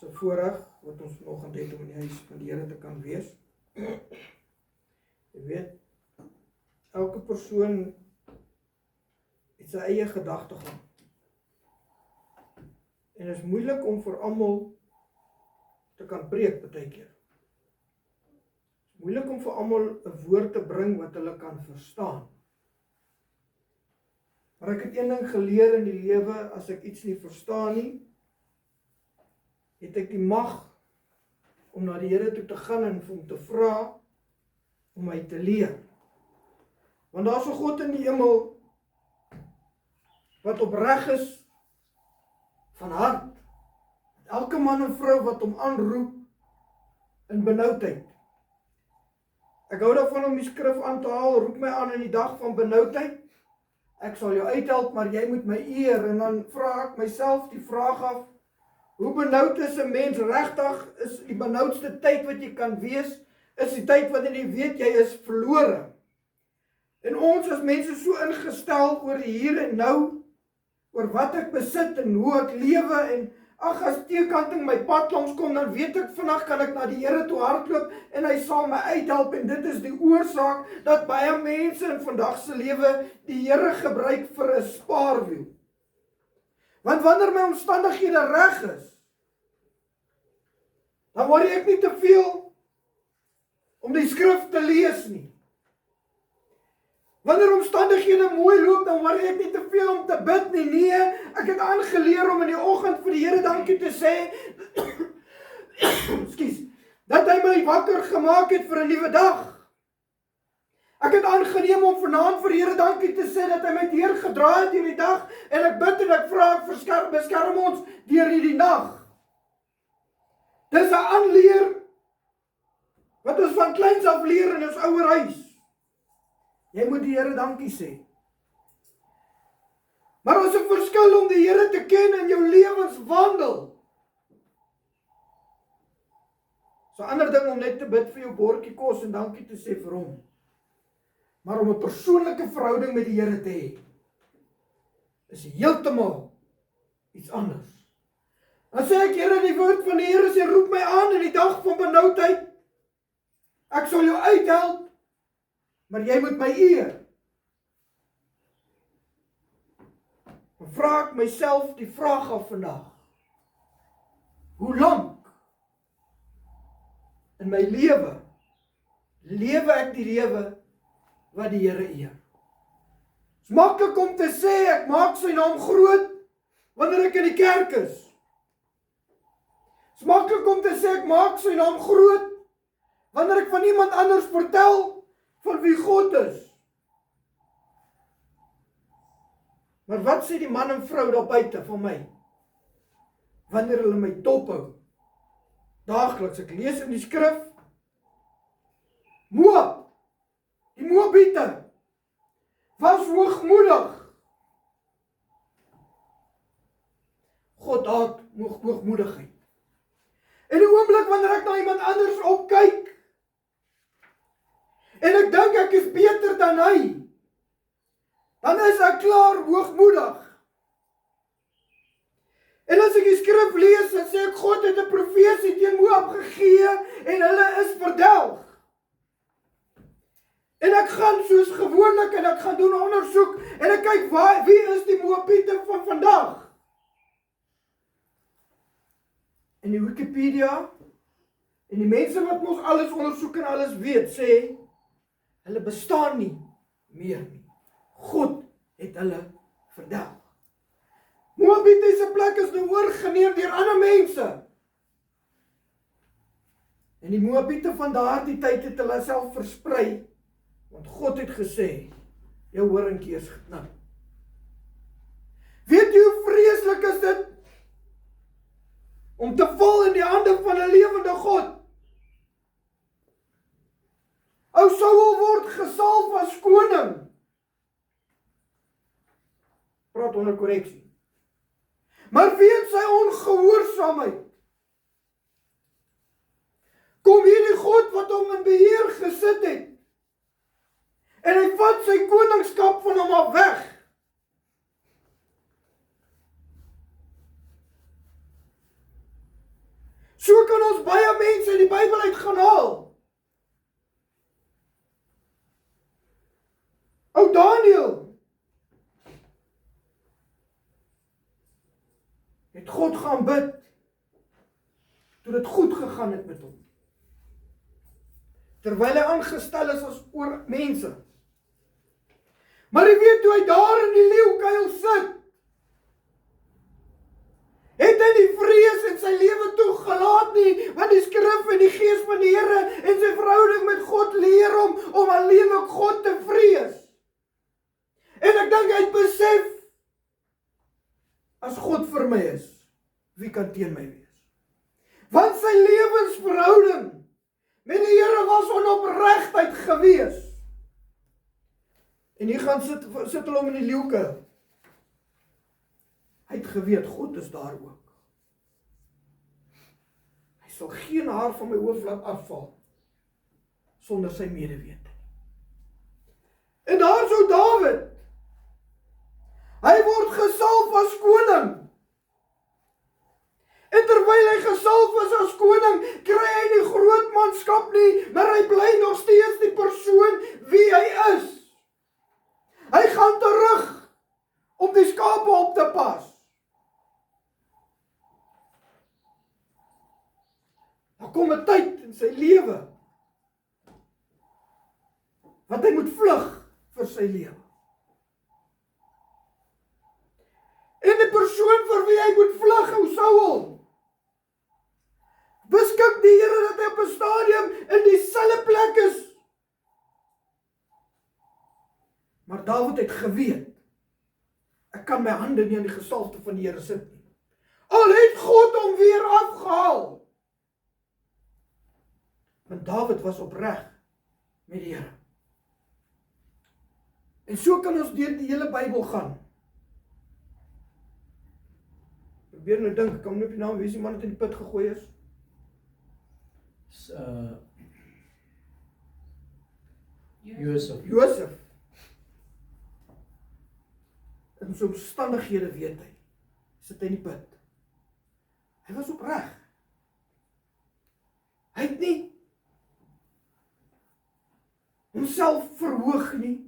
'n voorreg wat ons vanoggend het om in die huis van die Here te kan wees. Jy weet, elke persoon het sy eie gedagtegang. En dit is moeilik om vir almal te kan preek partykeer. Moeilik om vir almal 'n woord te bring wat hulle kan verstaan. Maar ek het een ding geleer in die lewe, as ek iets nie verstaan nie, het ek die mag om na die Here toe te gaan en vir hom te vra om my te leer. Want daar is 'n God in die hemel wat opreg is van hart. Elke man en vrou wat hom aanroep in benoudheid. Ek hou daarvan om die skrif aan te haal, roep my aan in die dag van benoudheid. Ek sal jou uithelp, maar jy moet my eer. En dan vra ek myself die vraag af, hoe benoud is 'n mens regtig? Is die benoudste tyd wat jy kan wees, is die tyd wanneer jy weet jy is verlore. En ons as mense so ingestel oor die hier en nou, oor wat ek besit en hoe ek lewe, en as teekanting my pad langs kom, dan weet ek vandag kan ek na die Here toe hardloop en hy sal my uithelp, en dit is die oorsaak dat baie mense in vandag se lewe die Here gebruik vir 'n spaarwiel. Want wanneer my omstandighede reg is, dan worry ek nie te veel om die skrif te lees nie. Wanneer omstandighede mooi loop, dan worry ek nie te veel om te bid nie. Nee, ek het aangeleer om in die oggend vir die Here dankie te sê, dat hy my wakker gemaak het vir 'n nuwe dag. Ek het aangeneem om vanaand vir die Here dankie te sê dat hy my deurgedra het hierdie dag, en ek bid en ek vra, beskerm ons deur hierdie nag. Dis 'n aanleer wat ons van kleins af leer in ons ouerhuis. Jy moet die Here dankie sê. Maar ons het 'n verskil om die Here te ken in jou lewenswandel. So 'n ander ding om net te bid vir jou bordjie kos en dankie te sê vir hom. Maar om 'n persoonlike verhouding met die Here te hê, is heeltemal iets anders. Dan sê ek, Here, die woord van die Here sê, roep my aan in die dag van benoudheid. Ek sal jou uithelp, maar jy moet my eer. Dan vra ek myself die vraag af vandag. Hoe lank in my lewe ek die lewe wat die Here eer? Dit is maklik om te sê, ek maak sy naam groot wanneer ek in die kerk is. Dit is maklik om te sê, ek maak sy naam groot wanneer ek van iemand anders vertel van wie God is. Maar wat sê die man en vrou daar buite van my? Wanneer hulle my dophou? Daagliks, ek lees in die skrif, Moab, die Moabiete, was hoogmoedig. God haat hoogmoedigheid. En die oomblik wanneer ek na iemand anders opkyk, en ek dink ek is beter dan hy, dan is ek klaar hoogmoedig. En as ek die skrif lees, dan sê ek, God het 'n profesie teen Moab gegee, en hulle is verdelg. En ek gaan soos gewoonlik, en ek gaan doen ondersoek, en ek kyk, wie is die Moabiete van vandag? En die Wikipedia, en die mense wat ons alles ondersoek en alles weet, sê, hulle bestaan nie meer nie. God het hulle verdelg. Moabiete se plek is nou oorgeneem deur ander mense. En die Moabiete van daardie tyd het hulle self versprei, want God het gesê, jou horingkie is geknap. Weet jy hoe vreeslik is dit? Om te val in die hande van 'n lewende God. Ou Saul word gesalf as koning. Praat onder korreksie. Maar weens sy ongehoorsaamheid, kom hierdie God wat hom in beheer gesit het, en hy vat sy koningskap van hom af weg. So kan ons baie mense in die Bybel uit gaan haal. Ou Daniel het God gaan bid toe dit goed gegaan het met hom. Terwyl hy aangestel is as oor mense. Maar jy weet toe hy daar in die leeukuil sit, het hy nie vrees in sy lewe toegelaat nie, want die skrif en die gees van die Here en sy verhouding met God leer hom om alleenlik God te vrees. En ek dink hy het besef, as God vir my is, wie kan teen my wees? Want sy lewensverhouding met die Here was onopregtheid gewees. En hier gaan sit hulle om in die leeukuil. Hy het geweet, God is daar ook. Hy sal geen haar van my hoof laat afval, sonder sy medewete. En daar is ou Dawid. Hy word gesalf as koning. En terwyl hy gesalf is as koning, kry hy nie groot manskap nie, maar hy bly nog steeds die persoon wie hy is. Hy gaan terug om die skape op te pas. Daar kom 'n tyd in sy lewe wat hy moet vlug vir sy lewe. En die persoon vir wie hy moet vlug, ou Saul, beskik die Here dat hy op 'n stadium in dieselfde plek is. Maar Dawid het geweet, ek kan my hande nie aan die gesalfde van die Here sit nie. Al het God hom weer afgehaal. Want Dawid was opreg met die Here. En so kan ons deur die hele Bybel gaan. Probeer nou dink, ek kan nie op die naam wees die man wat in die put gegooi is. Josef. In so omstandighede weet hy, sit hy in die put. Hy was opreg. Hy het nie homself verhoog nie.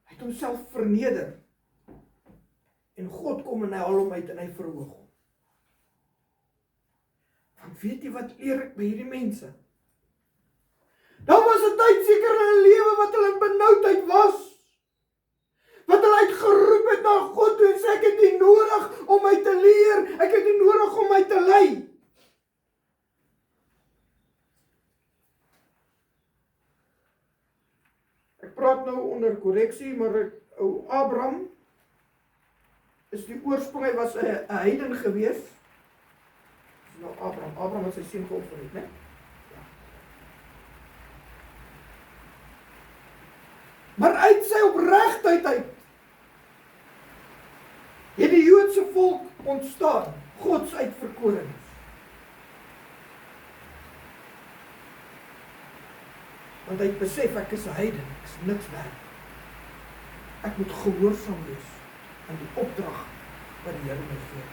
Hy het homself verneder. En God kom en hy haal hom uit en hy verhoog hom. Want weet jy wat leer ek by hierdie mense? Daar was 'n tyd seker in hulle lewe wat hulle in benoudheid was. Wat hulle uitgeroep het na God toe en sê ek het nie nodig om my te leer, ek het nie nodig om my te lei. Ek praat nou onder korreksie, maar ou Abraham is die oorsprong, hy was 'n heiden gewees. Dis nou Abraham het sy seun geoffer het, né? Ja. Maar uit sy opregtheid uit het die Joodse volk ontstaan, Gods uitverkorenes. Want hy het besef, ek is 'n heiden, ek is niks werd. Ek moet gehoorsaam wees aan die opdrag wat die Here my gee.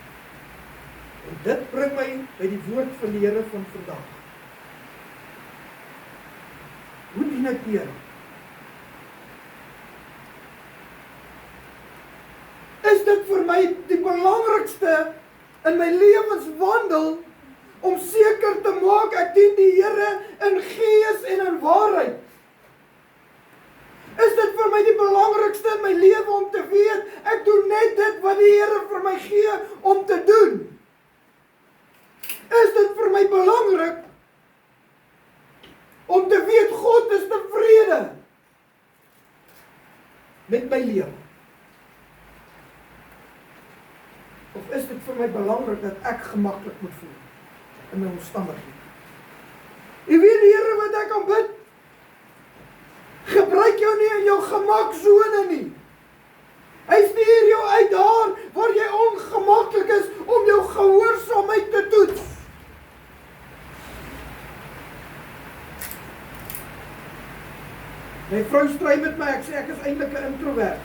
En dit bring my by die woord van die Here van vandag. Hoe dien ek die Here? Is dit vir my die belangrikste in my lewenswandel om seker te maak ek dien die Here in gees en in waarheid? Is dit vir my die belangrikste in my lewe om te weet, ek doen net dit wat die Here vir my gee om te doen? Is dit vir my belangrik om te weet God is tevrede met my lewe? Of is dit vir my belangrik dat ek gemaklik moet voel in my omstandighede? Jy weet die Here wat ek aanbid, gebruik jou nie in jou gemaksone nie. Hy stuur jou uit daar waar jy ongemaklik is om jou gehoorsaamheid te toets. My vrou stry met my, ek sê ek is eintlik 'n introvert,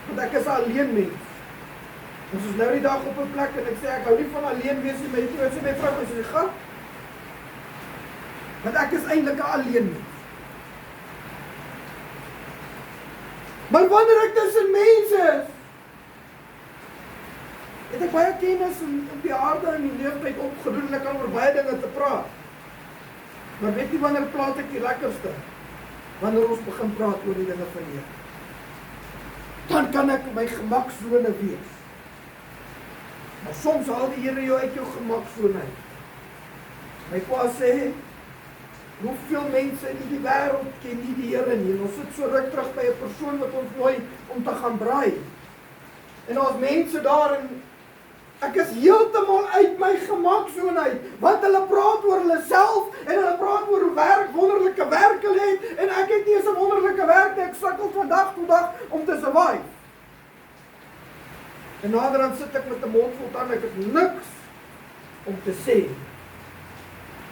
want ek is 'n alleen mens. Ons is nou die dag op 'n plek en ek sê ek hou nie van alleen wees nie, maar jy sê my vrou sê gaan. Want ek is eintlik 'n alleen mens. Maar wanneer ek tussen mense is, het ek baie kennis op die aarde en die leeftyd opgedoen en ek kan oor baie dinge te praat. Maar weet jy wanneer praat ek die lekkerste? Wanneer ons begin praat oor die dinge van die Here. Dan kan ek my gemaksone wees. Maar soms haal die Here jou uit jou gemaksone uit. My pa sê, hoeveel mense in die wêreld ken nie die Here nie. En ons sit so ruk terug by 'n persoon wat ons nooi om te gaan braai. En daar's mense daar en ek is heeltemal uit my gemaksone uit, want hulle praat oor hulle self en hulle praat oor hoe wonderlike werk hulle het en ek het nie eens 'n wonderlike werk nie, ek sukkel van dag tot dag om te survive. En naderhand sit ek met 'n mond vol tande, ek het niks om te sê.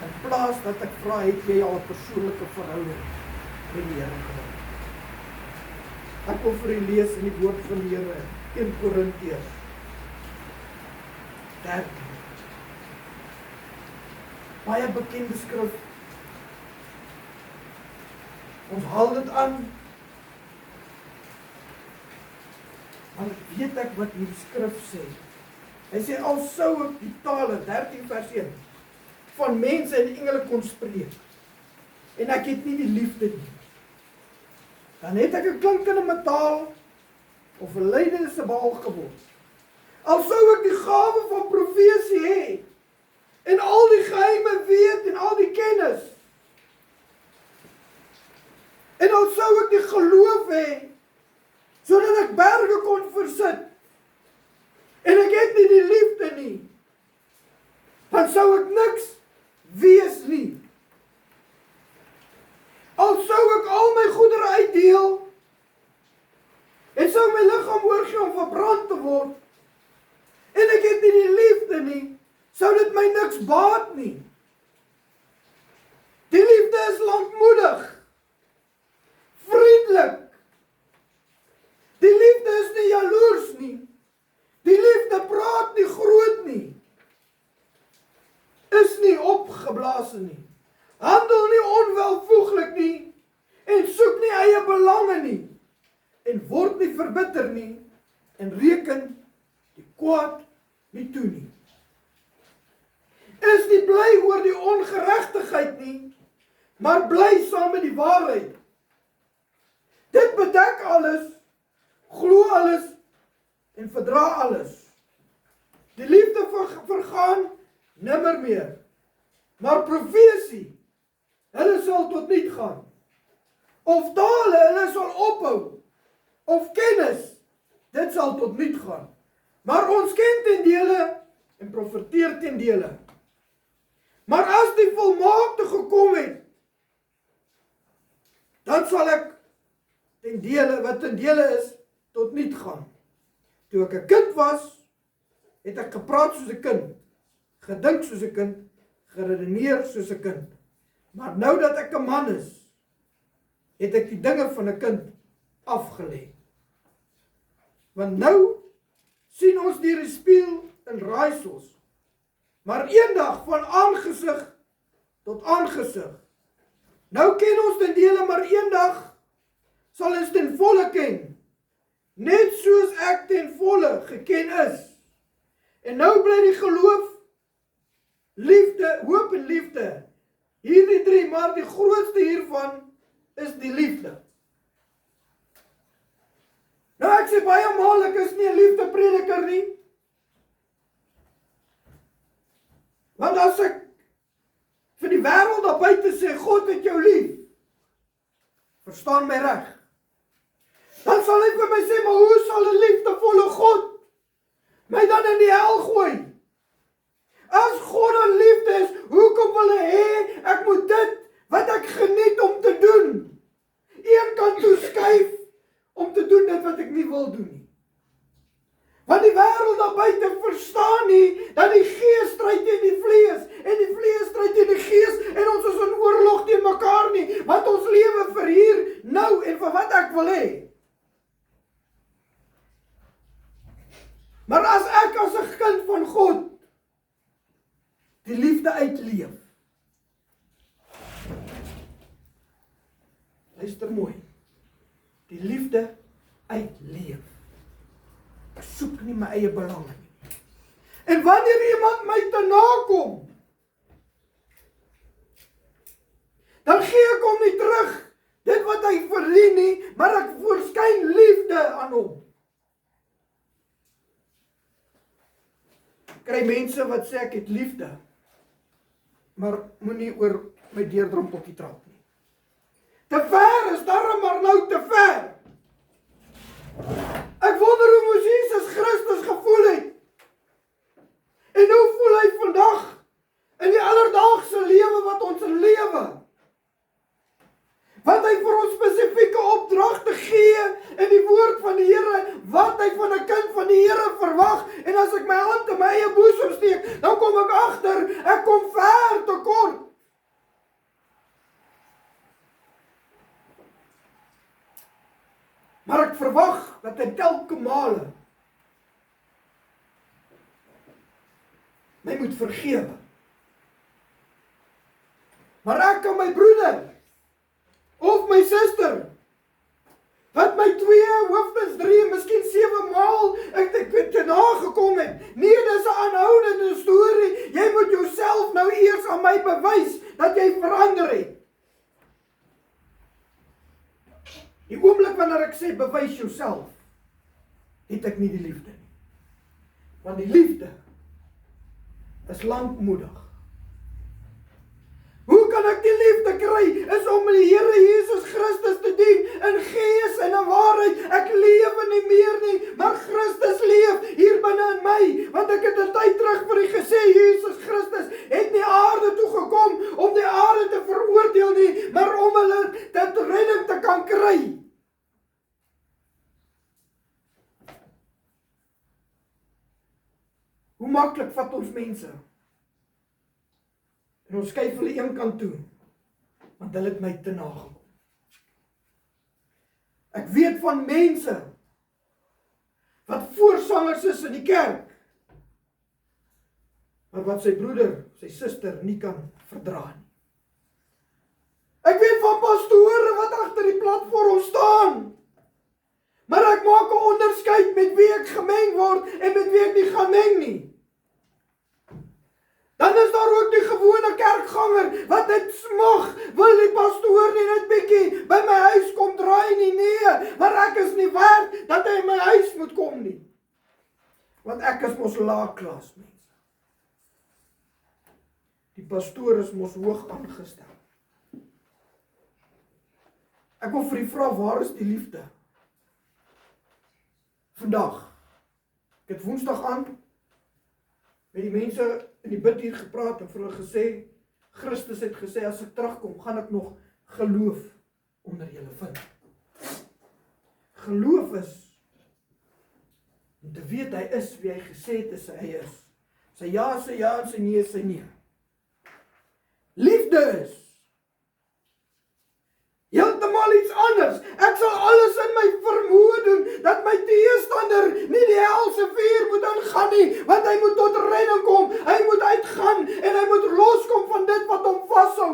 In plaas dat ek vra, het jy al 'n persoonlike verhouding met die Here gehad? Ek wil vir u lees in die woord van die Here, 1 Korintiërs 13. Baie bekende skrif. Ons haal dit aan. Want weet ek wat die skrif sê. Hy sê, al sou ek die tale, 13 vers 1, van mense en engele kon spreek, en ek het nie die liefde nie, dan het ek 'n klinkende metaal, of 'n lydende simbaal geword. Al sou ek die gawe van profesie hê, en al die geheime weet, en al die kennis, en al sou ek die geloof hê, sodat ek berge kon versit, en ek het nie die liefde nie, dan sou ek niks wees nie. Al sou ek al my goedere uitdeel, en sou my liggaam oorgee om verbrand te word, en ek het nie die liefde nie, sou dit my niks baat nie. Die liefde is lankmoedig, vriendelik. Die liefde is nie jaloers nie. Die liefde praat nie groot nie. Is nie opgeblasen nie. Handel nie onwelvoeglik nie. En soek nie eie belange nie. En word nie verbitter nie. En reken die kwaad nie toe nie. Is nie bly oor die ongeregtigheid nie, maar bly saam met die waarheid. Dit bedek alles, glo alles en verdra alles. Die liefde vergaan nimmer meer. Maar profesie, hulle sal tot niet gaan. Of tale, hulle sal ophou. Of kennis, dit sal tot niet gaan. Maar ons ken ten dele en profeteer ten dele. Maar as die volmaakte gekom het, dan sal ek ten dele, wat ten dele is, tot niet gaan. Toe ek 'n kind was, het ek gepraat soos 'n kind, gedink soos 'n kind, geredeneer soos 'n kind. Maar nou dat ek 'n man is, het ek die dinge van 'n kind afgelê. Want nou sien ons deur die spieël in raaisels, maar eendag van aangesig tot aangesig. Nou ken ons ten dele, maar eendag sal ons ten volle ken, net soos ek ten volle geken is. En nou bly die geloof, liefde, hoop en liefde. Hierdie drie, maar die grootste hiervan is die liefde. Nou ek sê baie maal, ek is nie 'n liefdeprediker nie. Want as ek vir die wêreld daar buite sê, God het jou lief, verstaan my reg, dan sal hy vir my sê, maar hoe sal 'n liefdevolle God my dan in die hel gooi? As God dan liefde is, hoekom wil hy hê ek moet dit wat ek geniet om te doen, een kant toe skuif om te doen dit wat ek nie wil doen nie? Want die wêreld daar buite verstaan nie dat die gees stry teen die vlees en die vlees stry teen die gees en ons is in oorlog teen mekaar nie, want ons lewe vir hier, nou en vir wat ek wil hê. Maar as ek as 'n kind van God die liefde uitleef, luister mooi, die liefde uitleef. Ek soek nie my eie belange nie. En wanneer iemand my te nakom, dan gee ek hom nie terug dit wat hy verdien nie, maar ek voorskyn liefde aan hom. Kry mense wat sê ek het liefde, maar moenie oor my deurdrompeltjie trap nie. Te ver is daarom maar nou te ver. Ek wonder hoe moes Jesus Christus gevoel het. En hoe voel hy vandag in die alledaagse lewe wat ons lewe? Wat hy vir ons spesifieke opdragte gee in die woord van die Here, wat hy van 'n kind van die Here verwag. En as ek my hand in my eie boesem steek, dan kom ek agter, ek kom ver te kort. Maar ek verwag dat hy telke male my moet vergewe. Maar ek kan my broeder of my suster, wat my 2, hoofdens 3, miskien 7 maal ek te nagekom het. Nee, dis 'n aanhoudende storie. Jy moet jouself nou eers aan my bewys dat jy verander het. Die oomblik wanneer ek sê bewys jouself, het ek nie die liefde nie. Want die liefde is lankmoedig. Hoe kan ek die liefde kry? Is om die Here Jesus Christus te dien in gees en in waarheid. Ek lewe nie meer nie, maar Christus leef hier binne in my. Want ek het 'n tyd terug vir u gesê, Jesus Christus het nie aarde toe gekom om die aarde te veroordeel nie, maar om hulle dit redding te kan kry. Hoe maklik vat ons mense? En ons skuif hulle een kant toe, want hulle het my te nagekom. Ek weet van mense wat voorsangers is in die kerk, maar wat sy broeder, sy suster nie kan verdra nie. Ek weet van pastore wat agter die platform staan, maar ek maak 'n onderskeid met wie ek gemeng word en met wie ek nie gaan meng nie. Dan is daar ook die gewone kerkganger wat net smag, wil die pastoor nie net bietjie by my huis kom draai nie, nee, maar ek is nie werd dat hy in my huis moet kom nie. Want ek is mos laagklas mense. Die pastoor is mos hoog aangestel. Ek wil vir u vra, waar is die liefde? Vandag. Ek het Woensdag aan met die mense in die bid hier gepraat en vir hulle gesê, Christus het gesê, as ek terugkom, gaan ek nog geloof onder julle vind. Geloof is om te weet hy is wie hy gesê het is hy is. Sy ja en sy nee is sy nee. Liefde is heeltemal iets anders. Ek sal alles in my vermoë doen, dat my teestander nie die helse vuur moet ingaan nie, want hy moet tot redding kom, hy moet uitgaan, en hy moet loskom van dit wat hom vashou.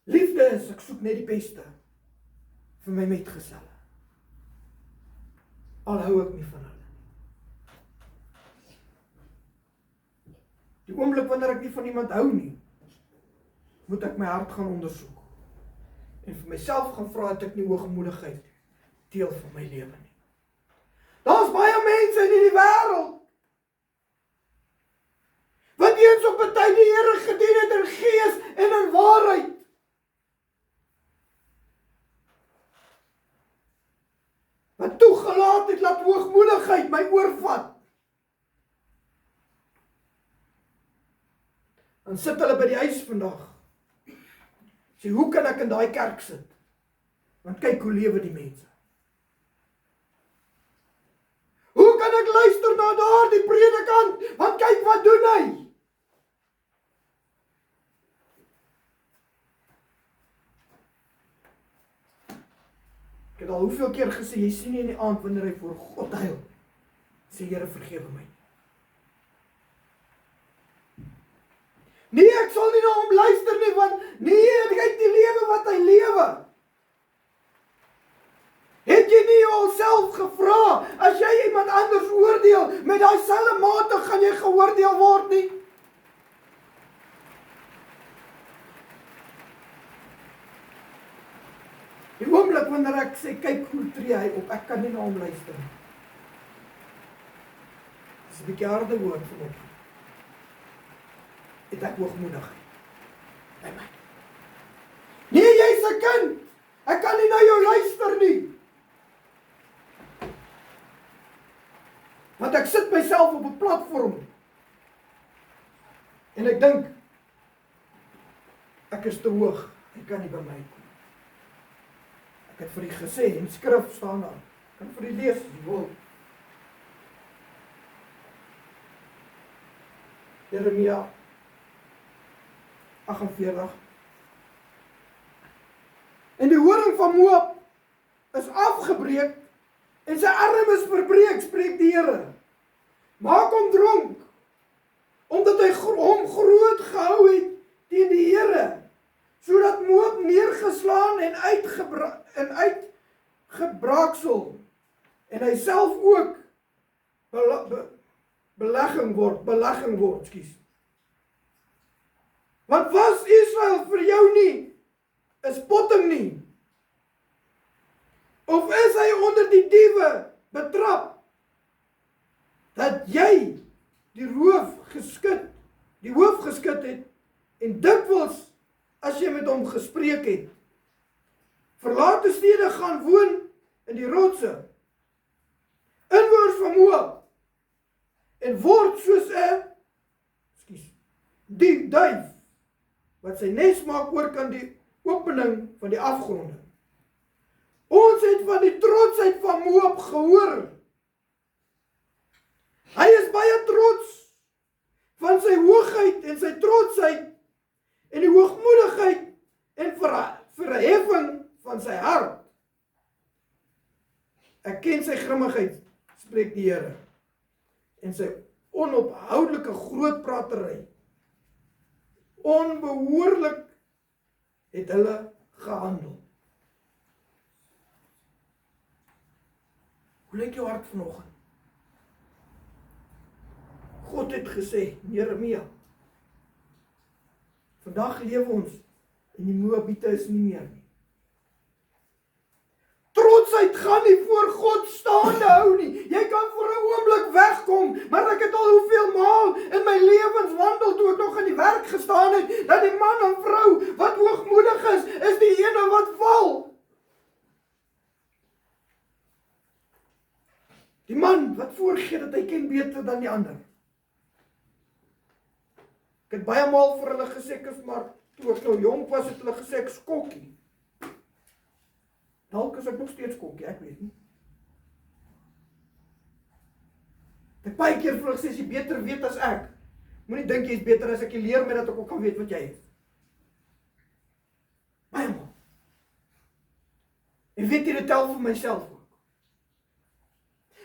Liefde is, ek soek net die beste vir my metgeselle. Al hou ek nie van hulle. Die oomblik wanneer ek nie van iemand hou nie, moet ek my hart gaan ondersoek. En vir myself gaan vra, het ek nie hoogmoedigheid deel van my lewe nie. Daar's baie mense in die wêreld wat eens op 'n tyd die Here gedien het in gees en in waarheid. Wat toegelaat het laat hoogmoedigheid my oorvat. Dan sit hulle by die huis vandag. Sê, hoe kan ek in daai kerk sit? Want kyk hoe lewe die mense. Hoe kan ek luister na daardie predikant? Want kyk wat doen hy? Ek het al hoeveel keer gesê, jy sien nie in die aand wanneer hy voor God huil, sê Here vergewe my. Nee, ek sal nie na hom luister nie, want nee, hy het die lewe wat hy lewe. Het jy nie jouself gevra, as jy iemand anders oordeel, met daai selfde mate gaan jy geoordeel word nie? Die oomblik wanneer ek sê, kyk hoe tree hy op, ek kan nie na hom luister nie. Dis 'n bietjie harde woord vir my. Het ek hoogmoedigheid by my. Nee, jy's 'n kind. Ek kan nie na jou luister nie. Want ek sit myself op 'n platform. En ek dink, ek is te hoog. Ek kan nie by my kom. Ek het vir u gesê, in skrif staan daar. Ek kan vir u lees, as u wil. Jeremia 48. En die horing van Moab is afgebreek en sy arm is verbreek, spreek die Here. Maak hom dronk, omdat hy hom groot gehou het teen die Here, sodat Moab neergeslaan en uitgebraaksel, en hy self ook belegging word, skus. Want was Israel vir jou nie 'n spotting nie? Of is hy onder die diewe betrap, dat jy die hoof geskit het, en dikwels, as jy met hom gespreek het, verlate stede gaan woon in die rotse, inwoners van Moab, en word soos 'n die duif, wat sy nes maak oor kan die opening van die afgronde. Ons het van die trotsheid van Moab gehoor. Hy is baie trots van sy hoogheid en sy trotsheid en die hoogmoedigheid en verheffing van sy hart. Ek ken sy grimmigheid, spreek die Here, en sy onophoudelike grootpratery. Onbehoorlik het hulle gehandel. Hoe lyk jou hart vanoggend? God het gesê, Jeremia, vandag lewe ons en die Moabiete is nie meer nie. Trotsheid gaan nie voor God staande hou nie. Jy kan vir 'n oomblik wegkom, maar ek het al hoeveel maal in my lewenswandel toe ek nog in die werk gestaan het, dat die man en vrou wat hoogmoedig is die ene wat val. Die man wat voorgee dat hy ken beter dan die ander. Ek het baie maal vir hulle gesê, maar toe ek nou jong was, het hulle gesê ek is kokkie. Dalk is ek nog steeds kokkie, ek weet nie. Ek baie keer vir hulle gesê, as jy beter weet as ek, moenie dink jy is beter as ek, jy leer my dat ek ook kan weet wat jy is. Baie maal. En weet jy, dit tel vir myself ook.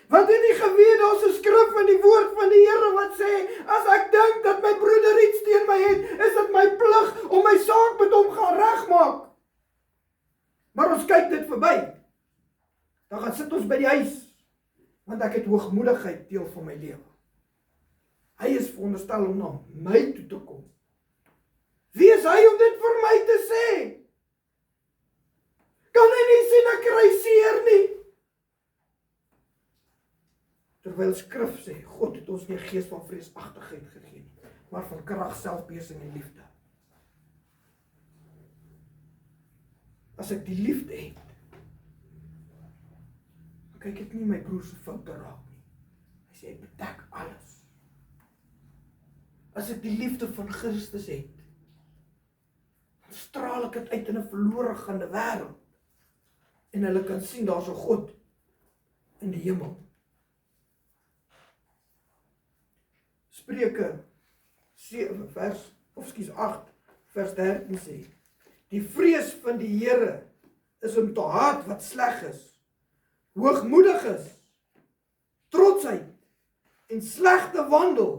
Want het nie geweet, daar is 'n skrif in die woord van die Here wat sê, as ek dink dat my broeder iets teen my het, is dit my plig om my saak met hom gaan regmaak. Maar ons kyk dit verby. Dan gaan sit ons by die huis, want ek het hoogmoedigheid deel van my lewe. Hy is veronderstel om na my toe te kom. Wie is hy om dit vir my te sê? Kan hy nie sien ek kry seer nie? Terwyl skrif sê, God het ons nie 'n gees van vreesagtigheid gegee nie, maar van krag, selfbeheersing en liefde. As ek die liefde het, dan kyk ek nie my broer se foute raak nie. Hy sê, ek bedek alles. As ek die liefde van Christus het, dan straal ek dit uit in 'n verlore gaande wêreld. En hulle kan sien, daar's 'n God in die hemel. Spreuke 8 vers 13 sê, die vrees van die Here is om te haat wat sleg is, hoogmoedig is, trotsheid en slegte wandel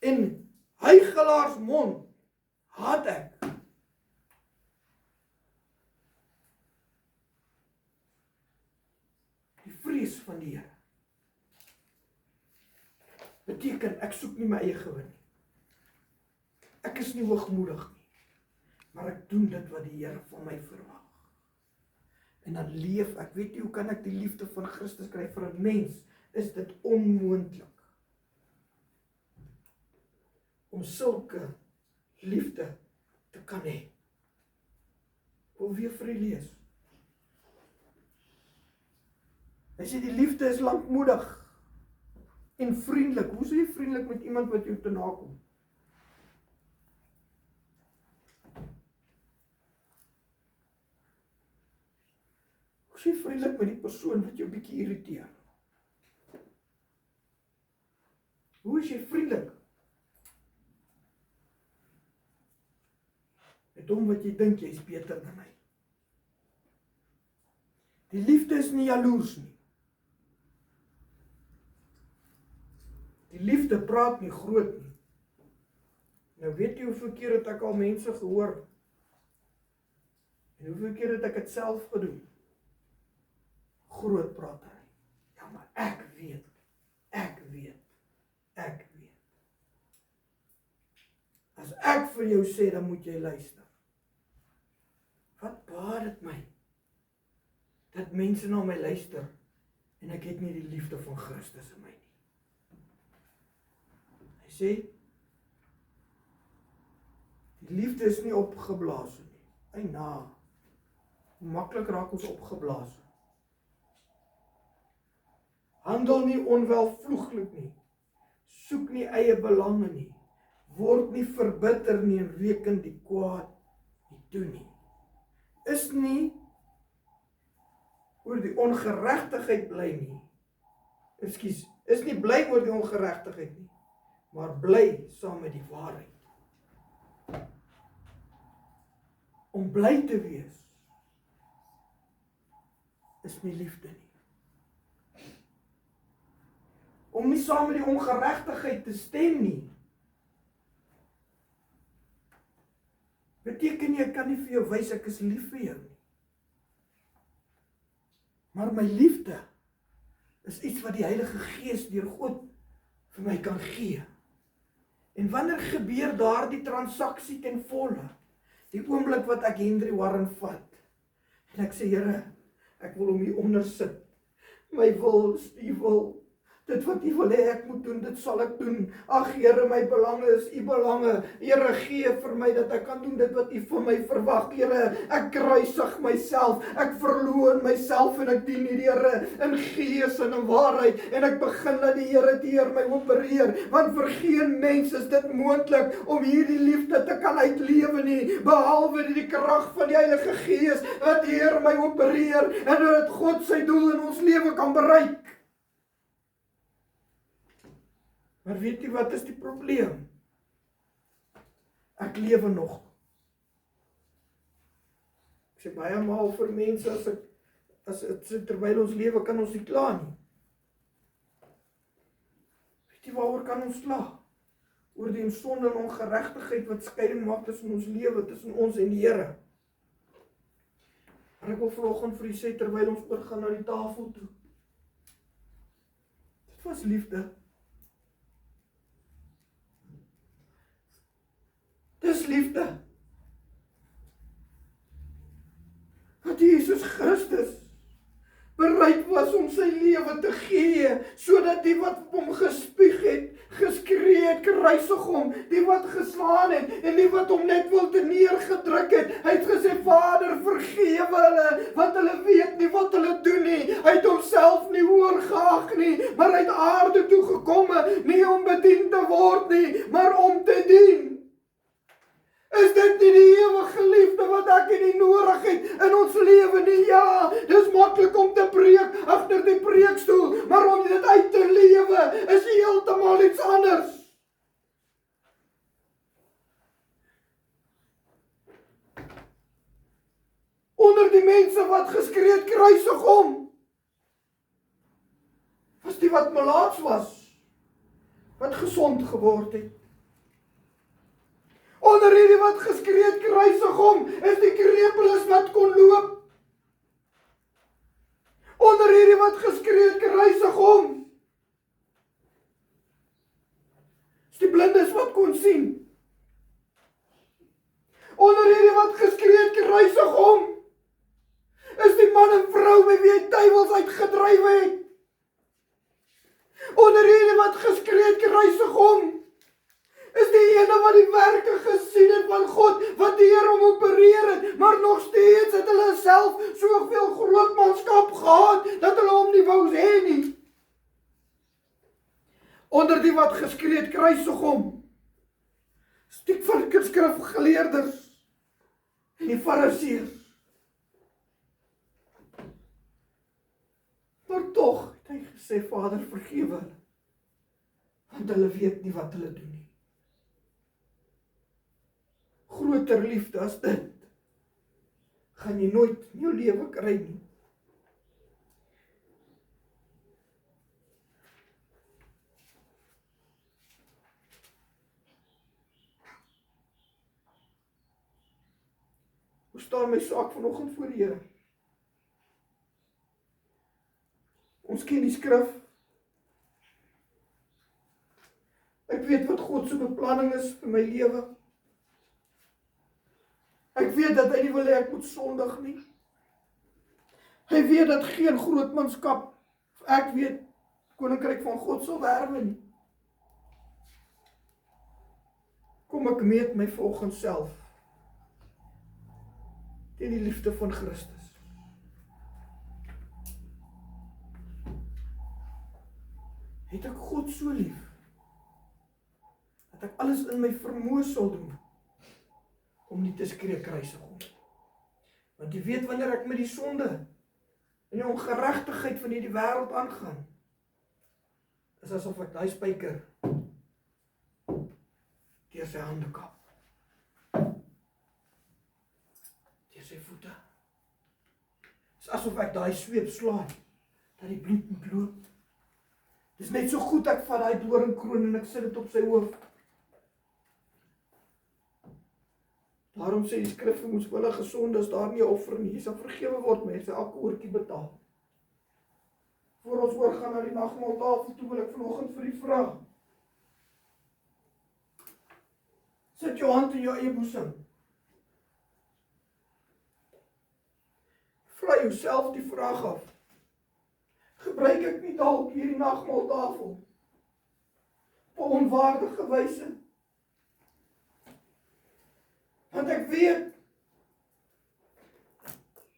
en huigelaars mond haat ek. Die vrees van die Here beteken ek soek nie my eie gewin nie. Ek is nie hoogmoedig nie, maar ek doen dit wat die Here van my verwag. En dan leef ek, weet jy, hoe kan ek die liefde van Christus kry? Vir 'n mens is dit onmoontlik om sulke liefde te kan hê. Ek wil weer vir u lees. Hy sê die liefde is lankmoedig en vriendelik. Hoe sê jy vriendelik met iemand wat jou te nakom? Hoe sê jy vriendelik met die persoon wat jou bietjie irriteer? Hoe is jy vriendelik? Met hom wat jy dink jy is beter dan hy. Die liefde is nie jaloers nie. Die liefde praat nie groot nie. Nou weet jy hoeveel keer het ek al mense gehoor, en hoeveel keer het ek het self gedoen. Groot praat hy. Ja, maar ek weet. As ek vir jou sê, dan moet jy luister. Wat baat dit my? Dat mense na my luister, en ek het nie die liefde van Christus in my nie. Hy sê, die liefde is nie opgeblaas nie. Eina, hoe maklik raak ons opgeblaas. Handel nie onwelvoeglik nie, soek nie eie belange nie, word nie verbitter nie en reken die kwaad nie toe nie. Is nie oor die ongeregtigheid bly nie. Is nie bly oor die ongeregtigheid nie, maar bly saam met die waarheid. Om bly te wees is nie liefde nie. Om nie saam met die ongeregtigheid te stem nie, beteken nie, ek kan nie vir jou wys ek is lief vir jou nie. Maar my liefde is iets wat die Heilige Gees deur God vir my kan gee. En wanneer gebeur daardie transaksie ten volle? Die oomblik wat ek Henry Warren vat, en ek sê, Here, ek wil hom hier onder sit. My wil is u wil. Dit wat u wil hê ek moet doen, dit sal ek doen. Ag Here, my belange is u belange. Here, gee vir my dat ek kan doen dit wat u van my verwag. Here, ek kruisig myself, ek verloon myself en ek dien die Here in gees en in waarheid. En ek begin dat die Here deur my opereer, want vir geen mens is dit moontlik om hierdie liefde te kan uitlewe nie, behalwe die krag van die Heilige Gees wat deur my opereer en dat God sy doel in ons lewe kan bereik. Maar weet jy wat is die probleem? Ek lewe nog. Ek sê baie maal vir mense, terwyl ons lewe kan ons nie kla nie. Weet jy waaroor kan ons kla? Oor die sonde en ongeregtigheid wat skeiding maak tussen ons lewe, tussen ons en die Here. Maar ek wil vanoggend vir u sê, terwyl ons oorgaan na die tafel toe. Dit was liefde. Dis liefde. Dat Jesus Christus bereid was om sy lewe te gee, sodat die wat op hom gespieg het, geskree het, kruisig hom, die wat geslaan het, en die wat hom net wil te neergedruk het. Hy het gesê, Vader, vergewe hulle, want hulle weet nie wat hulle doen nie. Hy het homself nie hoër geag nie, maar hy het aarde toe gekomme, nie om bedien te word nie, maar om te dien. Is dit nie die ewige liefde wat ek nie nodig het in ons lewe nie? Ja, dis maklik om te preek agter die preekstoel, maar om dit uit te lewe is heeltemal iets anders. Onder die mense wat geskree het, kruisig hom, is die wat melaats was, wat gesond geword het. Onder hierdie wat geskree het, kruisig hom, is die krepeles wat kon loop. Onder hierdie wat geskree het, kruisig hom, is die blindes wat kon sien. Onder hierdie wat geskree het, kruisig hom, is die man en vrou by wie hy duiwels uitgedryf het. Onder hierdie wat geskree het, kruisig hom, is die ene wat die werke gesien het van God, wat die Here hom opereer het, maar nog steeds het hulle self soveel grootmanskap gehad, dat hulle hom nie wou hê nie. Onder die wat geskree het, kruisig hom, is die skrifgeleerders en die fariseërs. Maar tog het hy gesê, Vader, vergewe hulle, want hulle weet nie wat hulle doen nie. Groter liefde as dit gaan jy nooit in jou lewe kry nie. Hoe staan my saak vanoggend voor die Here? Ons ken die skrif. Ek weet wat God se beplanning is vir my lewe. Ek weet dat hy nie wil hê ek moet sondig nie. Hy weet dat geen grootmanskap, ek weet, koninkryk van God sal werwe nie. Kom ek meet my volgens self teen die liefde van Christus. Het ek God so lief, dat ek alles in my vermoë sal doen, om nie te skree kruisig hom. Want jy weet wanneer ek met die sonde en die ongeregtigheid van hierdie wêreld aangaan, is asof ek daai spyker deur sy hande kap. Deur sy voete. Is asof ek daai sweep slaan, dat die bloed moet loop. Dis net so goed ek vat daai doringkroon en ek sit dit op sy hoof. Daarom sê die skrif, moeswillige sonde is daar nie 'n offer nie. Jy sal vergewe word, maar jy sal elke oortjie betaal. Voor ons oorgaan na die nagmaaltafel toe, wil ek vanoggend vir u vra. Sit jou hand in jou eie boesem. Vra jouself die vraag af. Gebruik ek nie dalk hierdie nagmaaltafel op 'n onwaardige wyse? Want ek weet,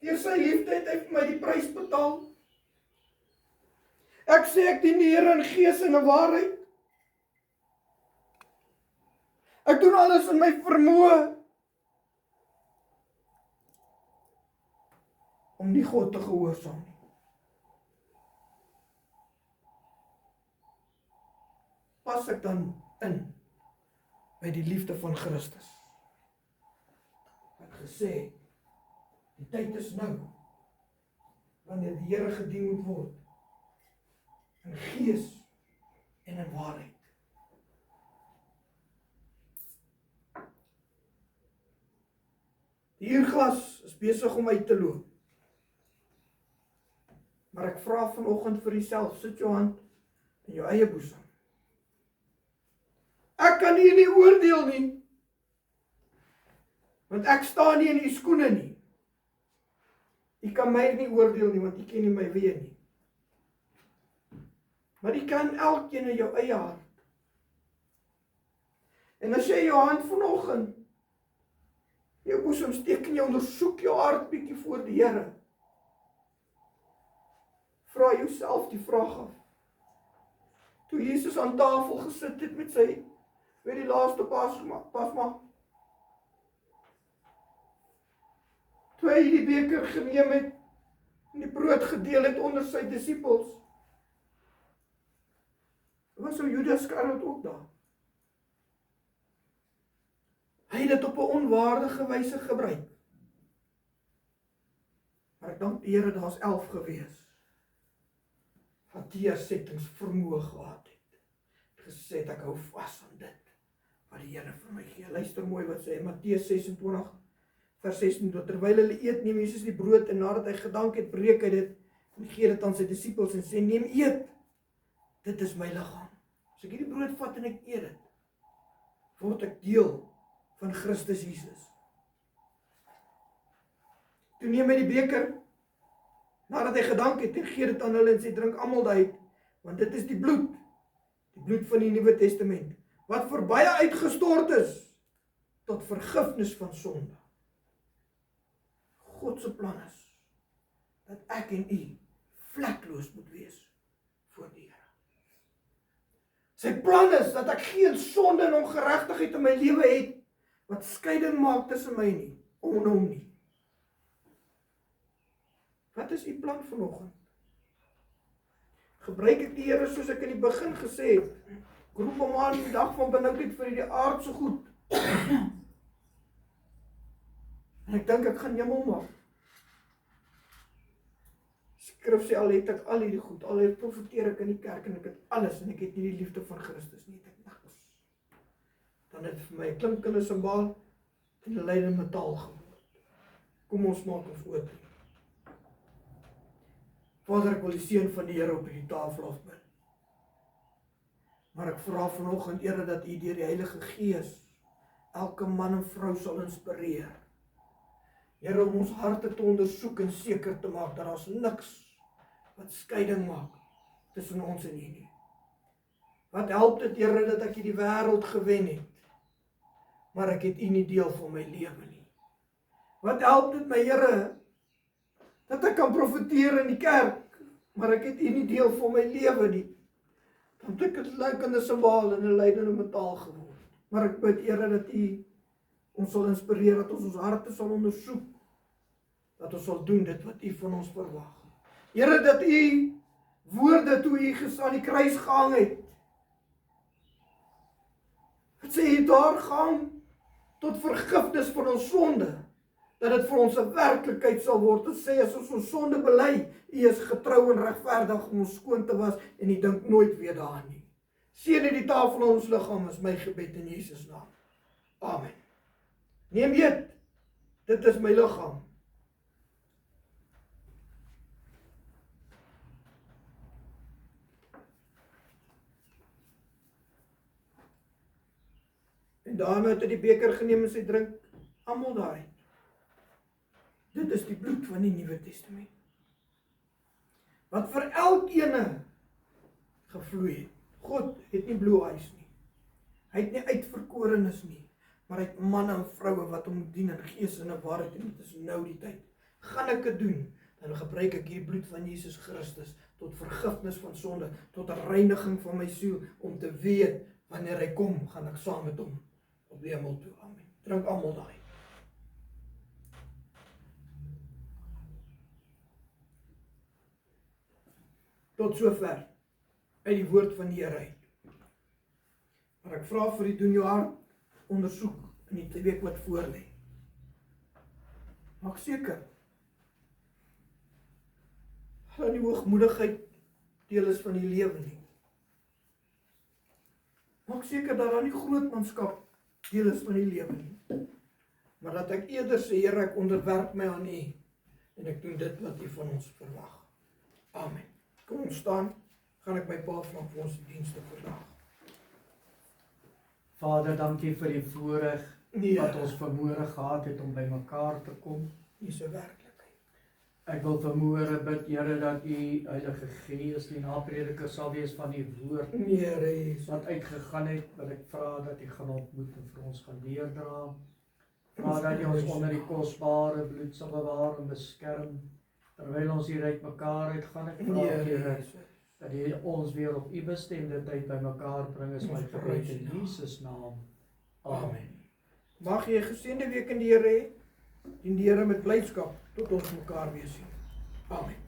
deur sy liefde het hy vir my die prys betaal. Ek sê ek dien die Here in gees en in waarheid. Ek doen alles in my vermoë om nie God te gehoorsaam nie. Pas ek dan in by die liefde van Christus? Gesê, die tyd is nou, wanneer die Here gedien moet word, in gees en in waarheid. Die uurglas is besig om uit te loop, maar ek vra vanoggend vir jouself, sit jou hand in jou eie boesem. Ek kan hier nie oordeel nie, want ek staan nie in die skoene nie. U kan my nie oordeel nie, want u ken nie my weë nie. Maar u kan elkeen in jou eie hart. En as jy jou hand vanoggend, jou boesem steek en jy ondersoek jou hart bietjie voor die Here, vra jouself die vraag af. Toe Jesus aan tafel gesit het met sy, die laaste pasmaal, toe hy die beker geneem het en die brood gedeel het onder sy disippels, was ou Judas Iskariot ook daar. Hy het dit op 'n onwaardige wyse gebruik. Maar ek dank die Here, daar's 11 gewees, hanteersettingsvermoë gehad het. Gesê het, ek hou vas aan dit wat die Here vir my gee. Luister mooi wat sê Matteus 26 vers 16, terwyl hulle eet, neem Jesus die brood en nadat hy gedank het, breek hy dit en gee dit aan sy disippels en sê, neem eet, dit is my liggaam. As ek hierdie brood vat en ek eet dit, word ek deel van Christus Jesus. Toe neem hy die beker, nadat hy gedank het en gee dit aan hulle en sê, drink almal daaruit, want dit is die bloed van die Nuwe Testament, wat vir baie uitgestort is, tot vergifnis van sonde. God se plan is, dat ek en u vlekloos moet wees voor die Here. Sy plan is, dat ek geen sonde en ongeregtigheid in my lewe het, wat skeiding maak tussen my nie, en hom nie. Wat is u plan vanoggend? Gebruik ek die Here soos ek in die begin gesê het, ek roep hom aan die dag van benoudheid vir die aardse goed. En ek dink ek gaan hemel maak. Skrif sê al het ek al hierdie goed, al het profeteer ek in die kerk en ek het alles en ek het nie die liefde van Christus nie, het ek niks. Dan het vir my 'n klinkende simbaal en 'n lydende metaal geword. Kom ons maak ons oop. Vader, ek wil die seën van die Here op hierdie tafel afbid. Maar ek vra vanoggend, Here, dat u deur die Heilige Gees elke man en vrou sal inspireer. Here, om ons harte te ondersoek en seker te maak dat daar's niks wat skeiding maak tussen ons en u nie. Wat help dit, Here, dat ek hierdie wêreld gewen het, maar ek het u nie deel van my lewe nie? Wat help dit my, Here, dat ek kan profeteer in die kerk, maar ek het u nie deel van my lewe nie? Want ek het lykende simbaal en 'n lydende metaal geword. Maar ek bid, Here, dat u ons sal inspireer, dat ons harte sal ondersoek, dat ons sal doen dit wat u van ons verwag. Here, dat u woorde toe u aan die kruis gehang het, wat sê u daar gaan tot vergifnis van ons sonde, dat dit vir ons 'n werklikheid sal word, te sê as ons sonde bely, u is getrou en regverdig om ons skoon te was en u dink nooit weer daaraan nie. Seën die tafel in ons liggaam is my gebed in Jesus naam. Amen. Neem eet, dit is my liggaam. En daarna het hy die beker geneem en sê, drink almal daaruit. Dit is die bloed van die Nuwe Testament, wat vir elkeen gevloei het. God het nie blue eyes nie. Hy het nie uitverkorenes nie, maar hy het manne en vroue wat hom dien in gees en in waarheid, en dit is nou die tyd. Gaan ek dit doen, dan gebruik ek hierdie bloed van Jesus Christus tot vergifnis van sonde, tot 'n reiniging van my siel, om te weet, wanneer hy kom, gaan ek saam met hom op die hemel toe. Amen. Drink almal daai. Tot sover uit die woord van die Here uit. Maar ek vra vir u, doen jou hart ondersoek in die week wat voor lê. Maak seker dat die hoogmoedigheid deel is van die lewe nie. Maak seker dat daar nie grootmanskap deel is van die lewe nie. Maar dat ek eerder sê, Here, ek onderwerp my aan u en ek doen dit wat u van ons verwag. Amen. Kom ons staan, gaan ek my pa vra vir ons dienste vandag. Vader, dankie vir die voorreg wat ons vanmôre gehad het om by mekaar te kom. Dis 'n werklikheid. Ek wil vanmôre bid, Here, dat u Heilige Gees die naprediker sal wees van die woord wat uitgegaan het, wil ek vra dat u gaan ontmoet en vir ons gaan deurdra. Vra dat u ons onder die kosbare bloed sal bewaar en beskerm. Terwyl ons hier uit mekaar uitgaan, ek vra, Here, dat u ons weer op u bestemde tyd by mekaar bring, is my gebed in Jesus naam. Amen. Mag jy 'n geseënde week in die Here hê, en die Here met blydskap tot ons mekaar weer sien. Amen.